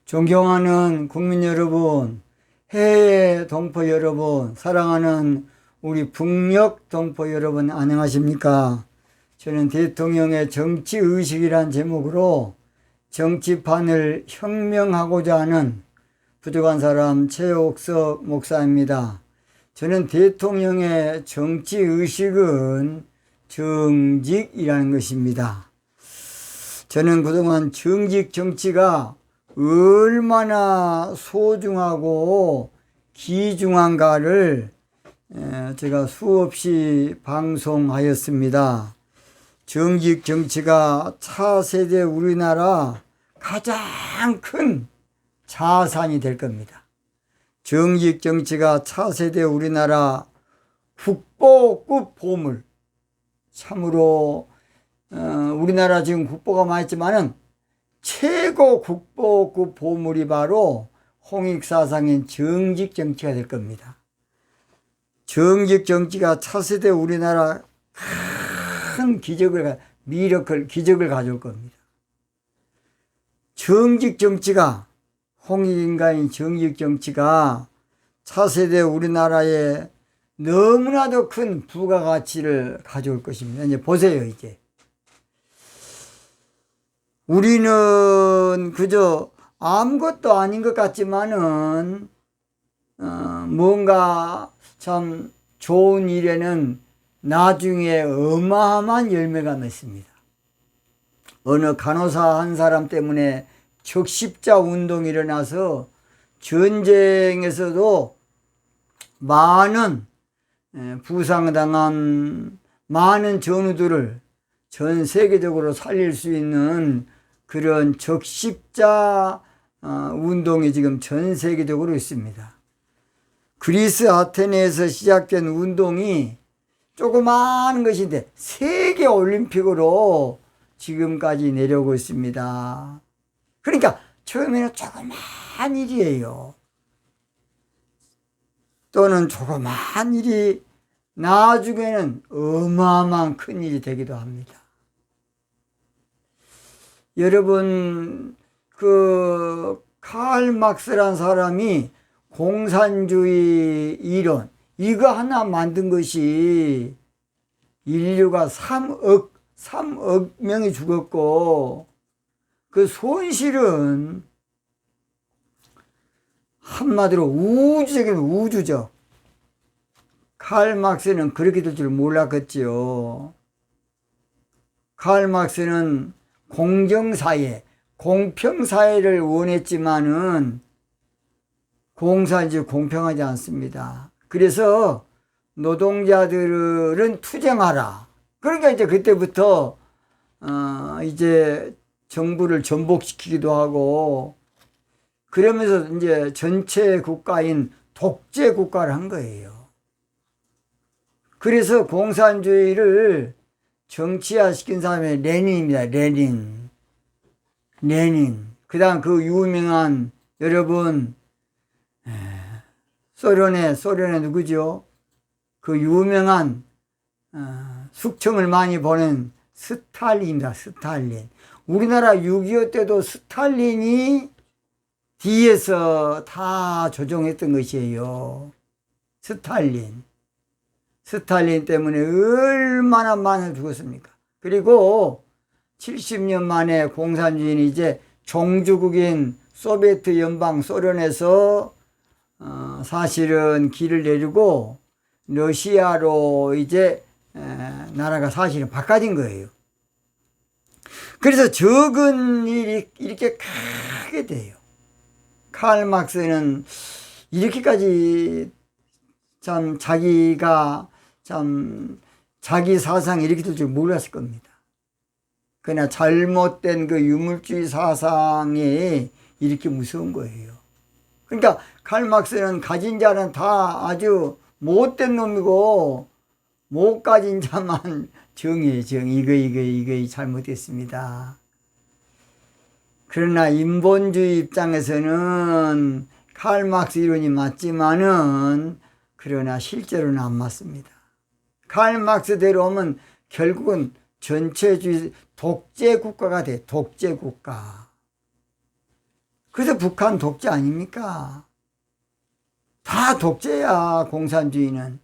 존경하는 국민 여러분, 해외 동포 여러분, 사랑하는 우리 북녘 동포 여러분, 안녕하십니까? 저는 대통령의 정치의식이란 제목으로 정치판을 혁명하고자 하는 부족한 사람 최옥석 목사입니다. 저는 대통령의 정치의식은 정직이라는 것입니다. 저는 그동안 정직 정치가 얼마나 소중하고 귀중한가를 제가 수없이 방송하였습니다. 정직 정치가 차세대 우리나라 가장 큰 자산이 될 겁니다. 정직 정치가 차세대 우리나라 국보급 보물. 참으로 우리나라 지금 국보가 많았지만은 최고 국보급 보물이 바로 홍익사상인 정직 정치가 될 겁니다. 정직 정치가 차세대 우리나라 큰 기적을 가져올 겁니다. 정직 정치가 홍익인가인 정직 정치가 차세대 우리나라에 너무나도 큰 부가가치를 가져올 것입니다. 이제 보세요, 이제. 우리는 그저 아무것도 아닌 것 같지만은, 뭔가 참 좋은 일에는 나중에 어마어마한 열매가 맺습니다. 어느 간호사 한 사람 때문에 적십자 운동이 일어나서 전쟁에서도 많은 부상당한 많은 전우들을 전 세계적으로 살릴 수 있는 그런 적십자 운동이 지금 전 세계적으로 있습니다. 그리스 아테네에서 시작된 운동이 조그마한 것인데 세계 올림픽으로 지금까지 내려오고 있습니다. 그러니까 처음에는 조그마한 일이에요. 또는 조그마한 일이 나중에는 어마어마한 큰 일이 되기도 합니다. 여러분, 칼 막스란 사람이 공산주의 이론, 이거 하나 만든 것이 인류가 3억 명이 죽었고, 그 손실은 한마디로 우주적. 칼 막스는 그렇게 될 줄 몰랐겠지요. 칼 막스는 공정사회, 공평사회를 원했지만은 공산주의 공평하지 않습니다. 그래서 노동자들은 투쟁하라. 그러니까 이제 그때부터 이제 정부를 전복시키기도 하고 그러면서 이제 전체 국가인 독재 국가를 한 거예요. 그래서 공산주의를 정치화시킨 사람이 레닌입니다. 레닌. 그 다음 그 유명한, 여러분, 소련의 누구죠? 그 유명한, 숙청을 많이 보낸 스탈린입니다. 스탈린. 우리나라 6.25 때도 스탈린이 뒤에서 다 조종했던 것이에요. 스탈린 때문에 얼마나 많이 죽었습니까? 그리고 70년 만에 공산주의는 이제 종주국인 소비에트 연방 소련에서 사실은 길을 내리고 러시아로 이제 나라가 사실은 바꿔진 거예요. 그래서 적은 일이 이렇게 크게 돼요. 칼 막스는 이렇게까지 참 자기 사상이 이렇게 될 줄 몰랐을 겁니다. 그러나 잘못된 그 유물주의 사상이 이렇게 무서운 거예요. 그러니까 칼 막스는 가진 자는 다 아주 못된 놈이고 못 가진 자만 정이에요. 이거 잘못됐습니다. 그러나 인본주의 입장에서는 칼 막스 이론이 맞지만은 그러나 실제로는 안 맞습니다. 칼 막스대로 오면 결국은 전체주의 독재 국가가 돼. 독재 국가. 그래서 북한 독재 아닙니까? 다 독재야, 공산주의는.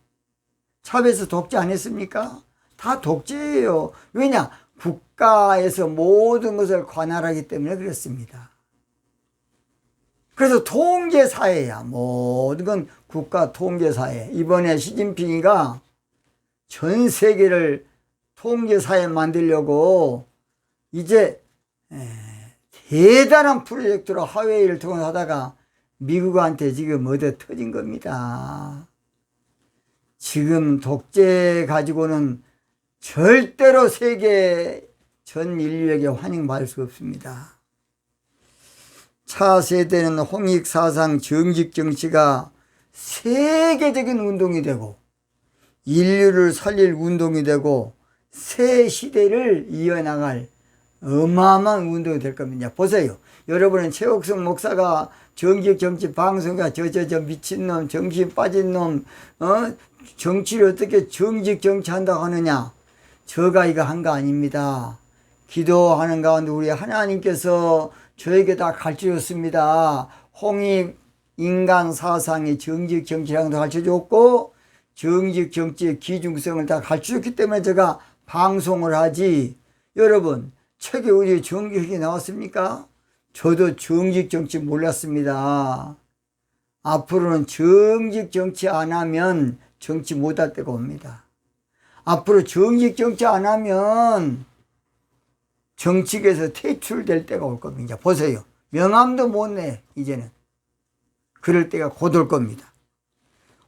차베스 독재 안 했습니까? 다 독재예요. 왜냐? 국가에서 모든 것을 관할하기 때문에 그렇습니다. 그래서 통제사회야. 모든 건 국가 통제사회. 이번에 시진핑이가 전 세계를 통제사회 만들려고 이제 대단한 프로젝트로 하웨이를 통해서 하다가 미국한테 지금 얻어 터진 겁니다. 지금 독재 가지고는 절대로 세계 전 인류에게 환영받을 수 없습니다. 차세대는 홍익사상 정직정치가 세계적인 운동이 되고 인류를 살릴 운동이 되고 새 시대를 이어나갈 어마어마한 운동이 될 겁니다. 보세요. 여러분은 최옥성 목사가 정직정치 방송가 저 미친놈 정신 빠진 놈 정치를 어떻게 정직정치한다고 하느냐. 저가 이거 한 거 아닙니다. 기도하는 가운데 우리 하나님께서 저에게 다 가르쳐줬습니다. 홍익 인간 사상의 정직정치랑도 가르쳐줬고 정직정치의 기중성을 다 가르쳐줬기 때문에 제가 방송을 하지. 여러분 책에 어디 정직이 나왔습니까? 저도 정직정치 몰랐습니다. 앞으로는 정직정치 안 하면 정치 못할 때가 옵니다. 앞으로 정직정치 안 하면 정치계에서 퇴출될 때가 올 겁니다. 보세요. 명함도 못 내, 이제는. 그럴 때가 곧 올 겁니다.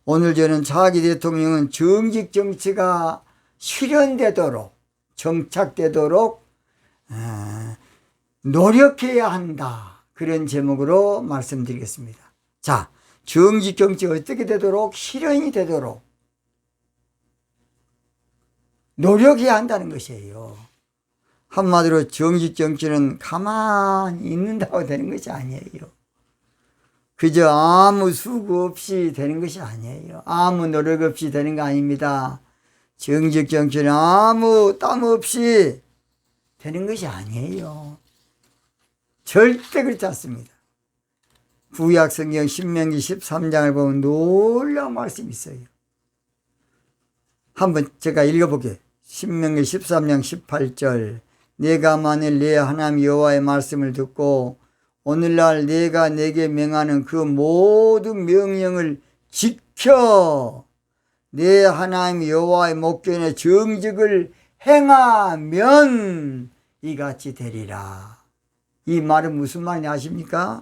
오늘 저는 차기 대통령은 정직정치가 실현되도록, 정착되도록 노력해야 한다. 그런 제목으로 말씀드리겠습니다. 자, 정직정치가 어떻게 되도록, 실현이 되도록 노력해야 한다는 것이에요. 한마디로 정직정치는 가만히 있는다고 되는 것이 아니에요. 그저 아무 수고 없이 되는 것이 아니에요. 아무 노력 없이 되는 거 아닙니다. 정직정치는 아무 땀 없이 되는 것이 아니에요. 절대 그렇지 않습니다. 구약성경 신명기 13장을 보면 놀라운 말씀이 있어요. 한번 제가 읽어볼게요. 신명기 13장 18절. 내가 만일 내 하나님 여호와의 말씀을 듣고 오늘날 내가 내게 명하는 그 모든 명령을 지켜 내 하나님 여호와의 목전에 정직을 행하면 이같이 되리라. 이 말은 무슨 말인지 아십니까?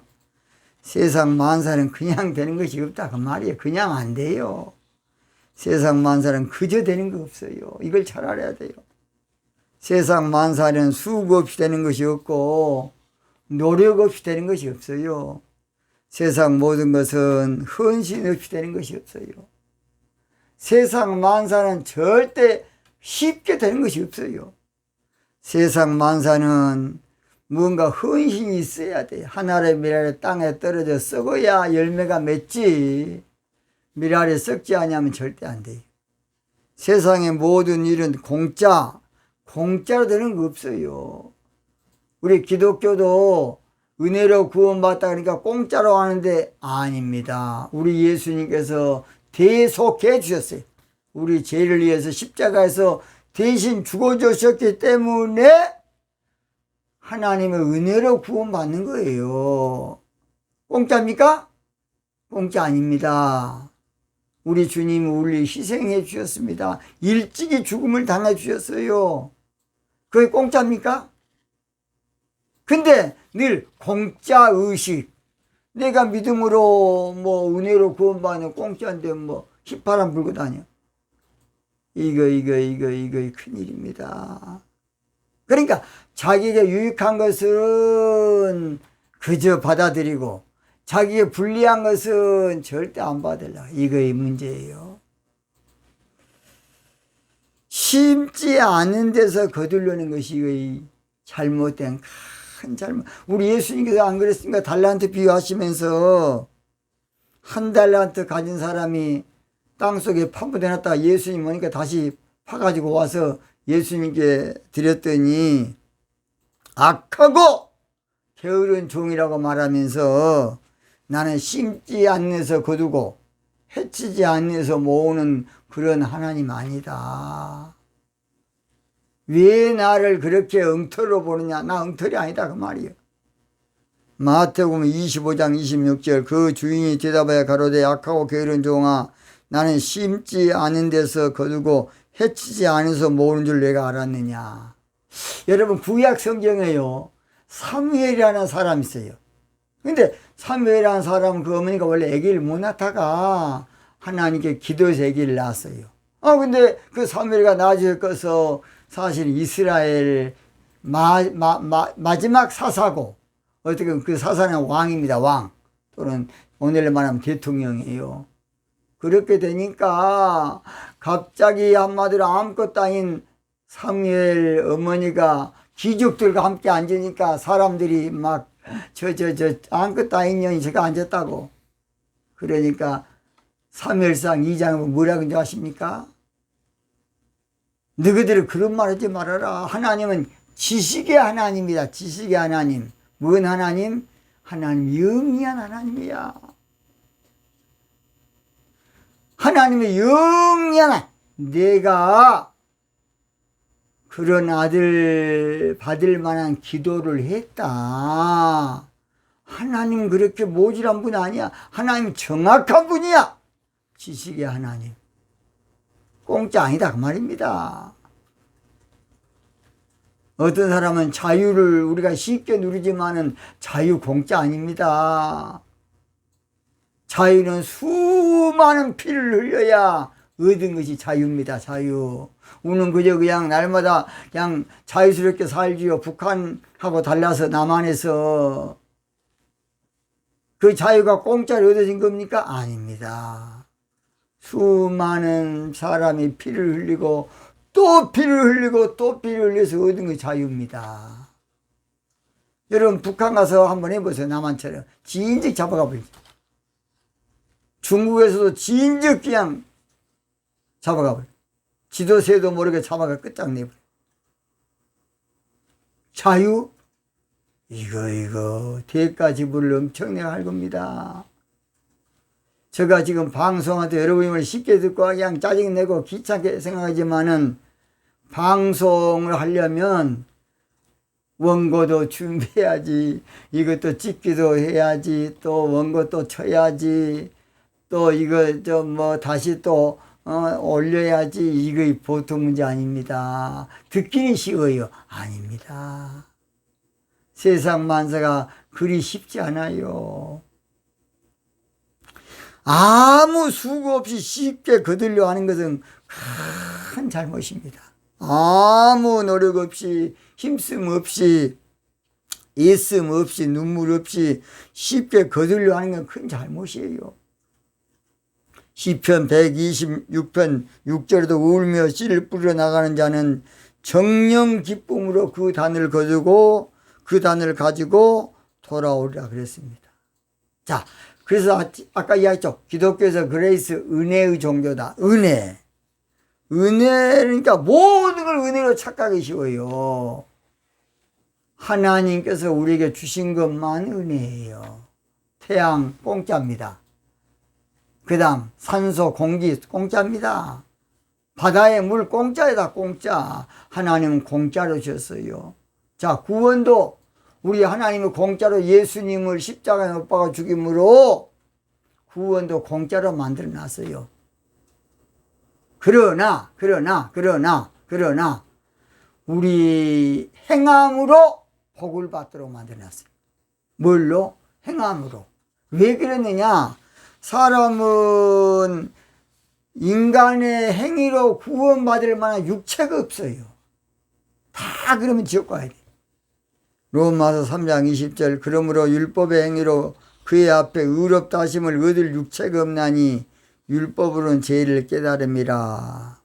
세상 만사는 그냥 되는 것이 없다 그 말이에요. 그냥 안 돼요. 세상 만사는 그저 되는 거 없어요. 이걸 잘 알아야 돼요. 세상 만사는 수고 없이 되는 것이 없고 노력 없이 되는 것이 없어요. 세상 모든 것은 헌신 없이 되는 것이 없어요. 세상 만사는 절대 쉽게 되는 것이 없어요. 세상 만사는 뭔가 헌신이 있어야 돼요. 하늘의 밀알이 땅에 떨어져 썩어야 열매가 맺지. 밀알이 썩지 않으면 절대 안 돼요. 세상의 모든 일은 공짜로 되는 거 없어요. 우리 기독교도 은혜로 구원받다 그러니까 공짜로 하는데 아닙니다. 우리 예수님께서 대속해 주셨어요. 우리 죄를 위해서 십자가에서 대신 죽어주셨기 때문에 하나님의 은혜로 구원받는 거예요. 공짜입니까? 공짜 아닙니다. 우리 주님은 우리 희생해 주셨습니다. 일찍이 죽음을 당해 주셨어요. 그게 공짜입니까? 근데 늘 공짜 의식. 내가 믿음으로 은혜로 구원받는 공짜인데 휘파람 불고 다녀. 이거 큰일입니다. 그러니까 자기에게 유익한 것은 그저 받아들이고 자기에게 불리한 것은 절대 안 받으려. 이거의 문제예요. 심지 않은 데서 거두려는 것이 이거의 잘못된 큰 잘못. 우리 예수님께서 안 그랬습니까? 달란트 비유하시면서 한 달란트 가진 사람이 땅속에 파묻어놨다가 예수님 오니까 다시 파가지고 와서 예수님께 드렸더니 악하고 게으른 종이라고 말하면서 나는 심지 않는 거두고 해치지 않는 모으는 그런 하나님 아니다. 왜 나를 그렇게 엉터리로 보느냐? 나 엉터리 아니다 그 말이에요. 마태복음 25장 26절 그 주인이 대답하여 가로되 악하고 게으른 종아 나는 심지 않은 데서 거두고 해치지 않아서 모으는 줄 내가 알았느냐. 여러분 구약 성경에요 사무엘이라는 사람이 있어요. 근데 사무엘이라는 사람은 그 어머니가 원래 아기를 못 낳다가 하나님께 기도해서 아기를 낳았어요. 근데 그 사무엘이가 나중에 커서 사실 이스라엘 마지막 사사고 어떻게 그 사사는 왕입니다. 왕 또는 오늘날 말하면 대통령이에요. 그렇게 되니까 갑자기 한마디로 아무것도 아닌 사무엘 어머니가 귀족들과 함께 앉으니까 사람들이 막 아무것도 아닌 년이 제가 앉았다고. 그러니까 사무엘상 2장은 뭐라고 하십니까? 너희들이 그런 말 하지 말아라. 하나님은 지식의 하나님이다. 지식의 하나님. 뭔 하나님? 하나님 영리한 하나님이야. 하나님의 영리한 내가 그런 아들 받을 만한 기도를 했다. 하나님 그렇게 모질한 분 아니야. 하나님 정확한 분이야. 지식의 하나님. 공짜 아니다 그 말입니다. 어떤 사람은 자유를 우리가 쉽게 누리지만은 자유 공짜 아닙니다. 자유는 수많은 피를 흘려야 얻은 것이 자유입니다. 자유. 우리는 그냥 날마다 그냥 자유스럽게 살지요. 북한하고 달라서 남한에서 그 자유가 공짜로 얻어진 겁니까? 아닙니다. 수많은 사람이 피를 흘리고 또 피를 흘리고 또 피를 흘려서 얻은 게 자유입니다. 여러분 북한 가서 한번 해보세요. 남한처럼 진즉 잡아가 버리죠. 중국에서도 진즉 그냥 잡아가 버려. 지도새도 모르게 잡아가 끝장내버려. 자유? 이거 대가 지불을 엄청나게 할 겁니다. 제가 지금 방송할 때 여러분이 말 쉽게 듣고 그냥 짜증내고 귀찮게 생각하지만은 방송을 하려면 원고도 준비해야지, 이것도 찍기도 해야지, 또 원고도 쳐야지, 또 이거 다시 또 올려야지. 이거 보통 문제 아닙니다. 듣기는 쉬워요. 아닙니다. 세상 만사가 그리 쉽지 않아요. 아무 수고 없이 쉽게 거들려 하는 것은 큰 잘못입니다. 아무 노력 없이 힘씀 없이 애씀 없이 눈물 없이 쉽게 거들려 하는 건 큰 잘못이에요. 시편 126편 6절에도 울며 씨를 뿌려 나가는 자는 정령 기쁨으로 그 단을 거두고 그 단을 가지고 돌아오리라 그랬습니다. 자, 그래서 아까 이야기했죠. 기독교에서 그레이스 은혜의 종교다. 은혜. 은혜니까 모든 걸 은혜로 착각하기 쉬워요. 하나님께서 우리에게 주신 것만 은혜예요. 태양 공짜입니다. 그 다음 산소 공기 공짜입니다. 바다의 물 공짜이다. 공짜. 하나님은 공짜로 주셨어요. 자, 구원도 우리 하나님은 공짜로 예수님을 십자가에 못 박아 죽임으로 구원도 공짜로 만들어 놨어요. 그러나 우리 행함으로 복을 받도록 만들어 놨어요. 뭘로? 행함으로. 왜 그랬느냐? 사람은 인간의 행위로 구원받을 만한 육체가 없어요. 다 그러면 지옥 가야 돼. 로마서 3장 20절 그러므로 율법의 행위로 그의 앞에 의롭다 하심을 얻을 육체가 없나니 율법으로는 죄를 깨달음이라.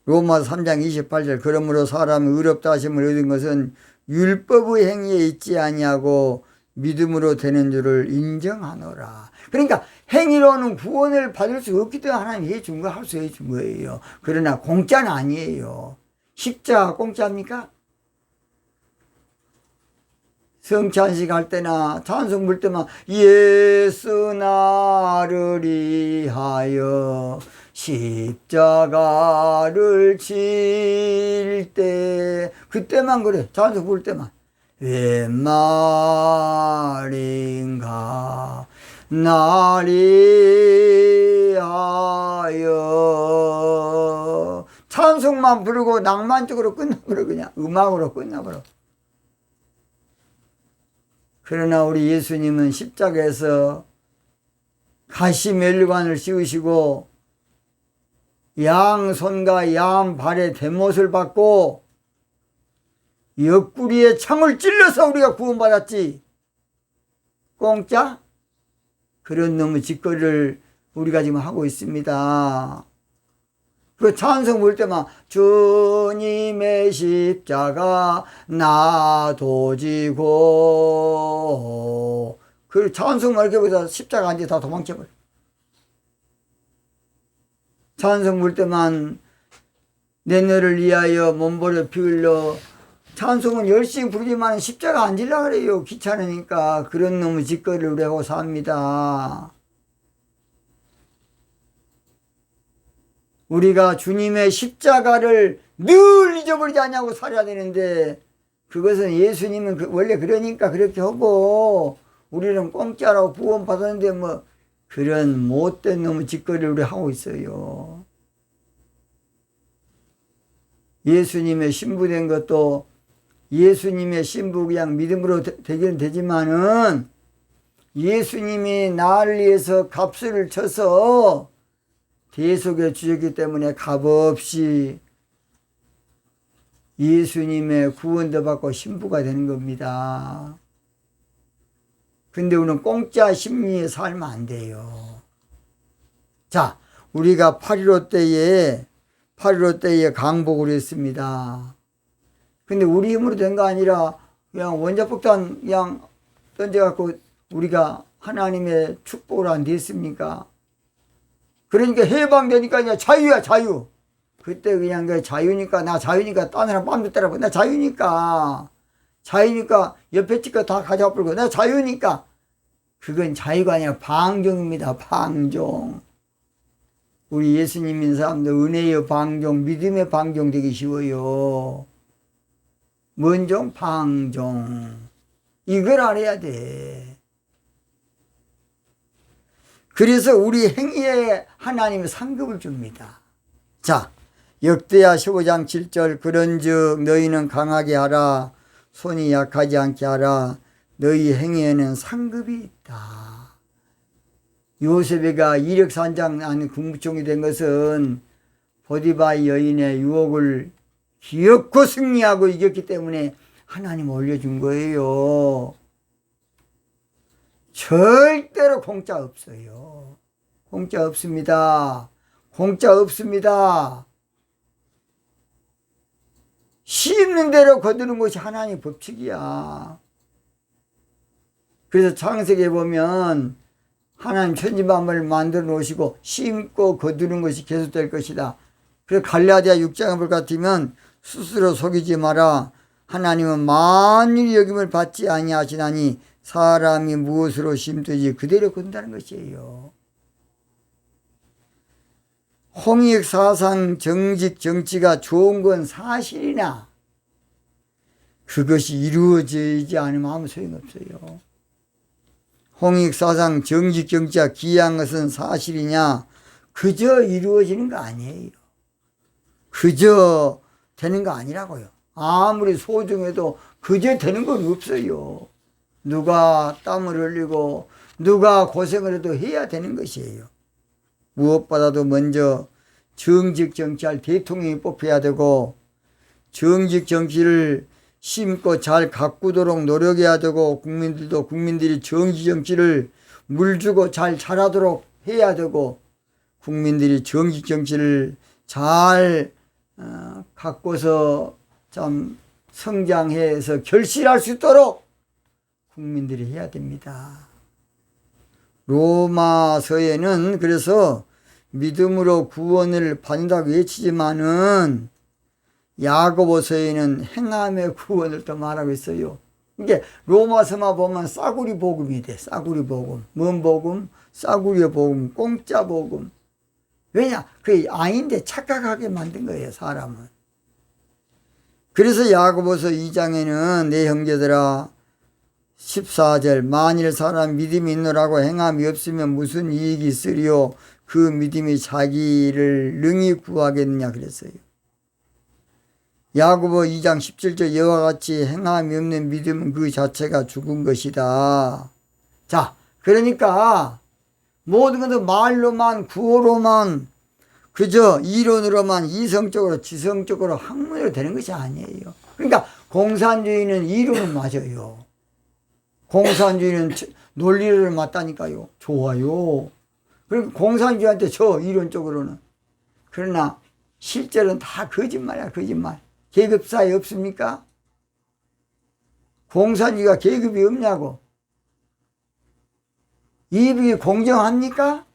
로마서 3장 28절 그러므로 사람이 의롭다 하심을 얻은 것은 율법의 행위에 있지 아니하고 믿음으로 되는 줄을 인정하노라. 그러니까 행위로는 구원을 받을 수 없기 때문에 하나님이 해준 거 할 수 해준 거예요. 그러나 공짜는 아니에요. 십자가 공짜입니까? 성찬식 할 때나 찬송 부를 때만 예수 나를 위하여 십자가를 질 때 그때만 그래. 찬송 부를 때만 웬 말인가 날 위하여 찬송만 부르고 낭만적으로 끝나버려. 그냥 음악으로 끝나버려. 그러나 우리 예수님은 십자가에서 가시면류관을 씌우시고 양손과 양발에 대못을 받고 옆구리에 창을 찔러서 우리가 구원받았지. 공짜? 그런 놈의 짓거리를 우리가 지금 하고 있습니다. 그 찬송 부를 때만 주님의 십자가 나도 지고 그 찬송만 이렇게 보다 십자가 앉아 다 도망쳐버려. 찬송 부를 때만 내 너를 위하여 몸버려 피 흘려 찬송은 열심히 부르지만 십자가 앉으려고 그래요. 귀찮으니까. 그런 놈의 짓거리를 우리 하고 삽니다. 우리가 주님의 십자가를 늘 잊어버리지 않냐고 살아야 되는데 그것은 예수님은 원래 그러니까 그렇게 하고 우리는 공짜로 구원 받았는데 뭐 그런 못된 놈의 짓거리를 우리 하고 있어요. 예수님의 신부된 것도 예수님의 신부 그냥 믿음으로 되기는 되지만은 예수님이 나를 위해서 값을 쳐서 대속해 주셨기 때문에 값없이 예수님의 구원도 받고 신부가 되는 겁니다. 근데 우리는 공짜 심리에 살면 안 돼요. 자, 우리가 8.15 때에 강복을 했습니다. 근데 우리 힘으로 된 거 아니라 그냥 원자폭탄 그냥 던져갖고 우리가 하나님의 축복을 안 됐습니까? 그러니까 해방되니까 그냥 자유야, 자유. 그때 그냥 그 자유니까, 나 자유니까 딴 사람 빰도 때려봐. 나 자유니까. 자유니까 옆에 집거 다 가져와 버리고. 나 자유니까. 그건 자유가 아니라 방종입니다, 방종. 우리 예수님 믿는 사람들 은혜의 방종, 믿음의 방종 되기 쉬워요. 뭔 종? 방종. 이걸 알아야 돼. 그래서 우리 행위에 하나님은 상급을 줍니다. 자, 역대하 15장 7절 그런즉 너희는 강하게 하라 손이 약하지 않게 하라 너희 행위에는 상급이 있다. 요셉이가 이력산장 안에 국무총리 된 것은 보디바의 여인의 유혹을 기어코 승리하고 이겼기 때문에 하나님 올려준 거예요. 절대로 공짜 없어요. 공짜 없습니다. 공짜 없습니다. 심는 대로 거두는 것이 하나님의 법칙이야. 그래서 창세기에 보면 하나님 천지만물을 만들어 놓으시고 심고 거두는 것이 계속될 것이다. 그래서 갈라디아 6장을 볼 것 같으면 스스로 속이지 마라. 하나님은 만일 여김을 받지 아니하시나니 사람이 무엇으로 심든지 그대로 거둔다는 것이에요. 홍익 사상 정직 정치가 좋은 건 사실이나 그것이 이루어지지 않으면 아무 소용없어요. 홍익 사상 정직 정치가 귀한 것은 사실이냐? 그저 이루어지는 거 아니에요. 그저 되는 거 아니라고요. 아무리 소중해도 그저 되는 건 없어요. 누가 땀을 흘리고 누가 고생을 해도 해야 되는 것이에요. 무엇보다도 먼저 정직 정치할 대통령이 뽑혀야 되고 정직 정치를 심고 잘 가꾸도록 노력해야 되고 국민들이 정직 정치를 물주고 잘 자라도록 해야 되고 국민들이 정직 정치를 잘 가꿔서 참 성장해서 결실할 수 있도록 국민들이 해야 됩니다. 로마서에는 그래서 믿음으로 구원을 받는다고 외치지만은 야고보서에는 행함의 구원을 또 말하고 있어요. 이게 로마서만 보면 싸구리 복음이 돼. 싸구리 복음. 뭔 복음? 싸구리의 복음. 공짜 복음. 왜냐? 그게 아닌데 착각하게 만든 거예요, 사람은. 그래서 야고보서 2장에는 내 형제들아 14절 만일 사람 믿음이 있노라고 행함이 없으면 무슨 이익이 있으리요 그 믿음이 자기를 능히 구하겠느냐 그랬어요. 야고보 2장 17절 이와 같이 행함이 없는 믿음은 그 자체가 죽은 것이다. 자, 그러니까 모든 것은 말로만 구호로만 그저 이론으로만 이성적으로 지성적으로 학문으로 되는 것이 아니에요. 그러니까 공산주의는 이론은 맞아요. 공산주의는 논리를 맞다니까요. 좋아요. 그러니까 공산주의한테 저 이론적으로는. 그러나 실제로는 다 거짓말이야, 거짓말. 계급사회 없습니까? 공산주의가 계급이 없냐고. 이익이 공정합니까?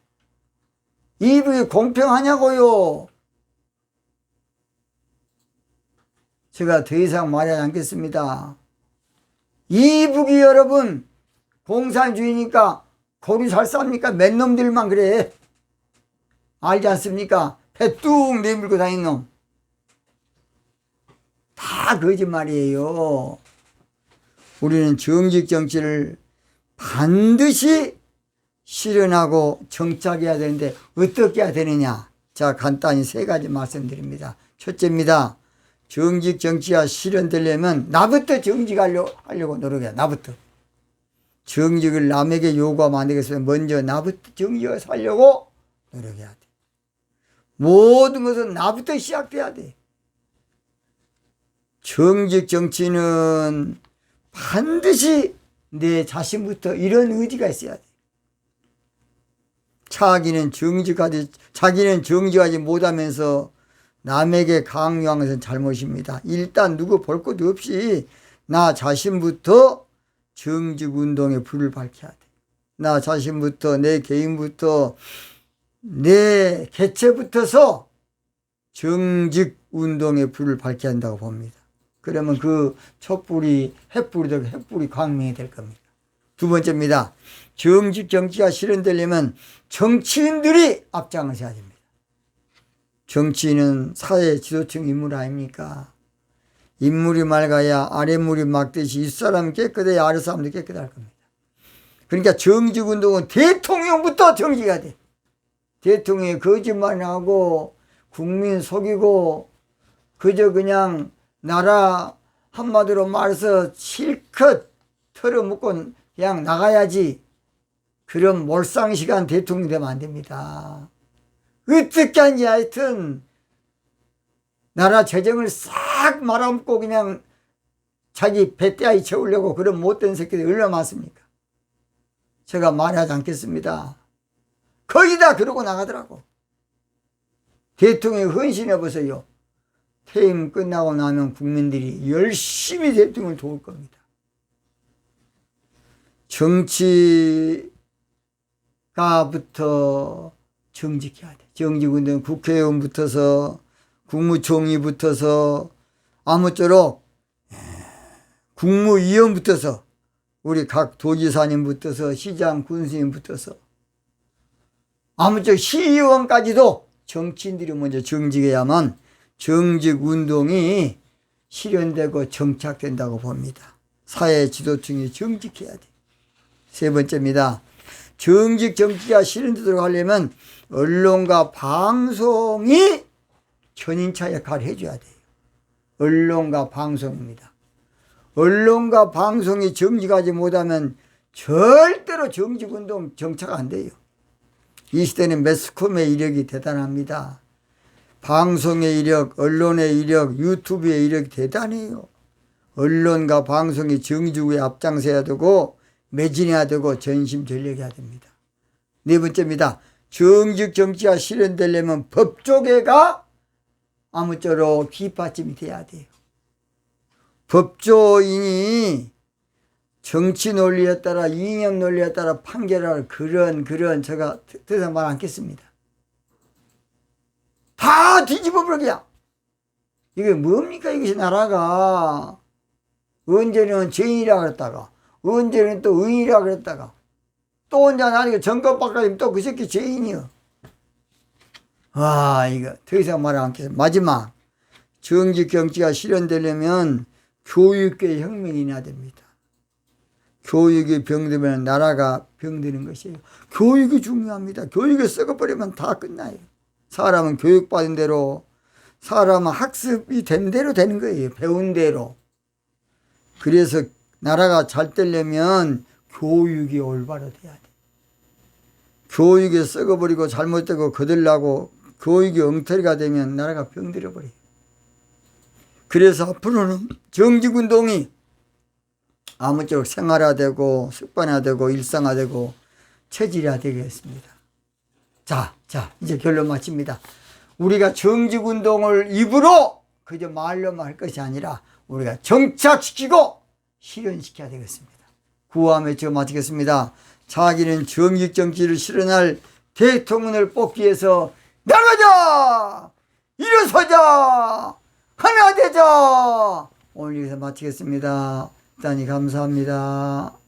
이익이 공평하냐고요. 제가 더 이상 말하지 않겠습니다. 이북이 여러분 공산주의니까 고리 잘 쌉니까? 맨 놈들만 그래. 알지 않습니까? 배 뚝 내밀고 다니는 놈. 다 거짓말이에요. 우리는 정직 정치를 반드시 실현하고 정착해야 되는데 어떻게 해야 되느냐? 자, 간단히 세 가지 말씀드립니다. 첫째입니다. 정직 정치가 실현되려면 나부터 정직하려고 노력해야 돼. 나부터. 정직을 남에게 요구하면 안 되겠으면 먼저 나부터 정직을 살려고 노력해야 돼. 모든 것은 나부터 시작돼야 돼. 정직 정치는 반드시 내 자신부터 이런 의지가 있어야 돼. 자기는 정직하지 못하면서 남에게 강요한 것은 잘못입니다. 일단 누구 볼 것도 없이 나 자신부터 정직운동에 불을 밝혀야 돼. 나 자신부터 내 개인부터 내 개체부터서 정직운동에 불을 밝혀야 한다고 봅니다. 그러면 그 촛불이 횃불이 되고 횃불이 광명이 될 겁니다. 두 번째입니다. 정직 정치가 실현되려면 정치인들이 앞장을 서야 됩니다. 정치인은 사회 지도층 인물 아닙니까? 인물이 맑아야 아랫물이 맑듯이 윗사람이 깨끗해야 아랫사람도 깨끗할 겁니다. 그러니까 정직운동은 대통령부터 정직해야 돼. 대통령이 거짓말하고 국민 속이고 그저 그냥 나라 한마디로 말해서 실컷 털어먹고 그냥 나가야지. 그런 몰상식한 대통령 되면 안 됩니다. 어떻게 하는지 하여튼 나라 재정을 싹 말아먹고 그냥 자기 배때아이 채우려고 그런 못된 새끼들이 얼마나 많습니까? 제가 말하지 않겠습니다. 거의 다 그러고 나가더라고. 대통령이 헌신해보세요. 퇴임 끝나고 나면 국민들이 열심히 대통령을 도울 겁니다. 정치가부터 정직해야 돼. 정직운동 국회의원 붙어서 국무총리 붙어서 아무쪼록 국무위원 붙어서 우리 각 도지사님 붙어서 시장 군수님 붙어서 아무쪼록 시의원까지도 정치인들이 먼저 정직해야만 정직운동이 실현되고 정착된다고 봅니다. 사회 지도층이 정직해야 돼. 세 번째입니다. 정직 정치가 실현되도록 하려면 언론과 방송이 견인차 역할을 해줘야 돼요. 언론과 방송입니다. 언론과 방송이 정직하지 못하면 절대로 정직운동 정착 안 돼요. 이 시대는 매스컴의 이력이 대단합니다. 방송의 이력, 언론의 이력, 유튜브의 이력이 대단해요. 언론과 방송이 정직에 앞장서야 되고 매진해야 되고 전심전력해야 됩니다. 네 번째입니다. 정직 정치가 실현되려면 법조계가 아무쪼록 뒷받침이 돼야 돼요. 법조인이 정치 논리에 따라 이념 논리에 따라 판결할 그런 제가 더 이상 말 않겠습니다. 다 뒤집어 버려 그냥. 이게 뭡니까 이것이 나라가. 언제는 죄인이라 그랬다가, 언제는 또 의인이라 그랬다가, 또 혼자 나니까 정권 바꿔주면 또 그 새끼 죄인이요. 와, 이거 더 이상 말 안 하겠습니다. 마지막, 정직 정치가 실현되려면 교육계의 혁명이 나야 됩니다. 교육이 병들면 나라가 병드는 것이에요. 교육이 중요합니다. 교육을 썩어버리면 다 끝나요. 사람은 교육받은 대로, 사람은 학습이 된 대로 되는 거예요. 배운 대로. 그래서 나라가 잘 되려면 교육이 올바로 돼야 돼. 교육이 썩어버리고 잘못되고 거들나고 교육이 엉터리가 되면 나라가 병들어 버려요. 그래서 앞으로는 정직운동이 아무쪼록 생활화되고 습관화되고 일상화되고 체질화되겠습니다. 자, 이제 결론 마칩니다. 우리가 정직운동을 입으로 그저 말로만 할 것이 아니라 우리가 정착시키고 실현시켜야 되겠습니다. 구호하며 저 마치겠습니다. 자기는 정직정치를 실현할 대통령을 뽑기 위해서 나가자! 일어서자! 하나 되자! 오늘 여기서 마치겠습니다. 대단히 감사합니다.